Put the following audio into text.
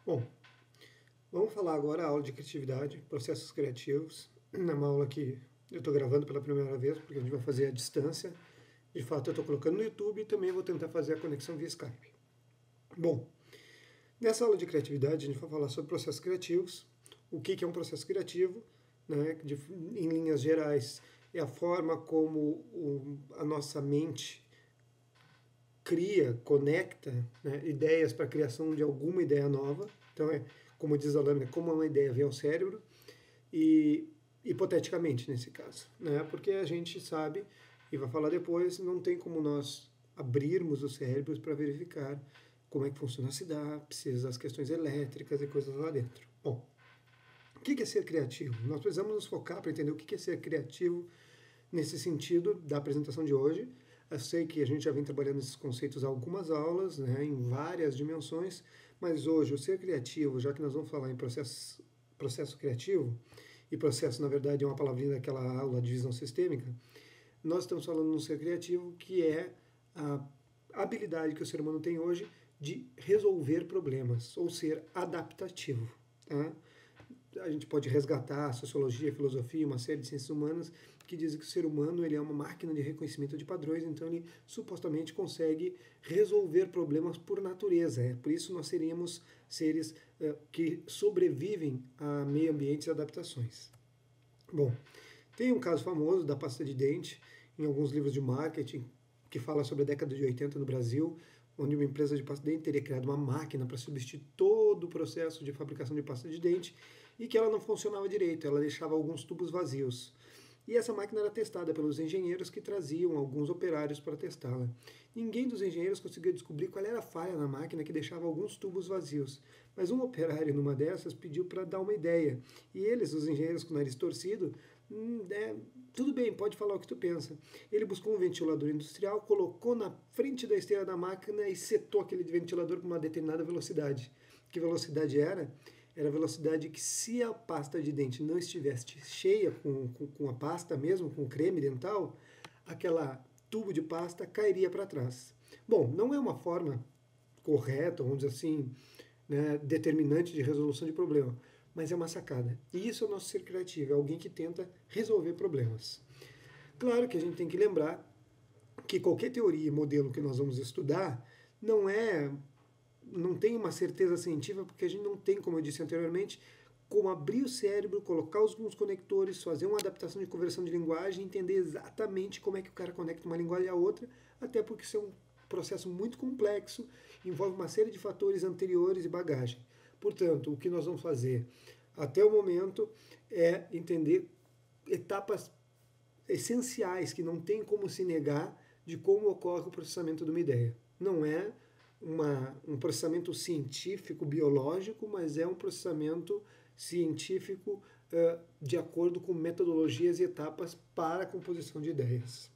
Bom, vamos falar agora a aula de criatividade, processos criativos. É uma aula que eu estou gravando pela primeira vez, porque a gente vai fazer à distância. De fato, eu estou colocando no YouTube e também vou tentar fazer a conexão via Skype. Bom, nessa aula de criatividade, a gente vai falar sobre processos criativos, o que é um processo criativo, né? Em linhas gerais, é a forma como a nossa mente cria, conecta, né, ideias para a criação de alguma ideia nova. Então, como diz a lâmina, como uma ideia vem ao cérebro, e hipoteticamente nesse caso, né, porque a gente sabe, e vai falar depois, não tem como nós abrirmos os cérebros para verificar como é que funciona a sinapse, as questões elétricas e coisas lá dentro. Bom, o que é ser criativo? Nós precisamos nos focar para entender o que é ser criativo nesse sentido da apresentação de hoje. Eu sei que a gente já vem trabalhando esses conceitos há algumas aulas, né, em várias dimensões, mas hoje o ser criativo, já que nós vamos falar em processo criativo, e processo, na verdade, é uma palavrinha daquela aula de visão sistêmica, nós estamos falando no ser criativo, que é a habilidade que o ser humano tem hoje de resolver problemas, ou ser adaptativo. Tá? A gente pode resgatar a sociologia, a filosofia, uma série de ciências humanas que dizem que o ser humano ele é uma máquina de reconhecimento de padrões, então ele supostamente consegue resolver problemas por natureza. Por isso nós seríamos seres que sobrevivem a meio ambientes e adaptações. Bom, tem um caso famoso da pasta de dente em alguns livros de marketing que fala sobre a década de 80 no Brasil, onde uma empresa de pasta de dente teria criado uma máquina para substituir todo o processo de fabricação de pasta de dente e que ela não funcionava direito, ela deixava alguns tubos vazios. E essa máquina era testada pelos engenheiros que traziam alguns operários para testá-la. Ninguém dos engenheiros conseguia descobrir qual era a falha na máquina que deixava alguns tubos vazios. Mas um operário numa dessas pediu para dar uma ideia. E eles, os engenheiros com o nariz torcido, tudo bem, pode falar o que tu pensa. Ele buscou um ventilador industrial, colocou na frente da esteira da máquina e setou aquele ventilador com uma determinada velocidade. Que velocidade era? Era a velocidade que, se a pasta de dente não estivesse cheia com a pasta mesmo, com o creme dental, aquela tubo de pasta cairia para trás. Bom, não é uma forma correta, vamos dizer assim, né, determinante de resolução de problema, mas é uma sacada. E isso é o nosso ser criativo, é alguém que tenta resolver problemas. Claro que a gente tem que lembrar que qualquer teoria e modelo que nós vamos estudar não tem uma certeza científica, porque a gente não tem, como eu disse anteriormente, como abrir o cérebro, colocar alguns conectores, fazer uma adaptação de conversão de linguagem, entender exatamente como é que o cara conecta uma linguagem à outra, até porque isso é um processo muito complexo, envolve uma série de fatores anteriores e bagagem. Portanto, o que nós vamos fazer até o momento é entender etapas essenciais que não tem como se negar de como ocorre o processamento de uma ideia. Não é um processamento científico, biológico, mas é um processamento científico de acordo com metodologias e etapas para a composição de ideias.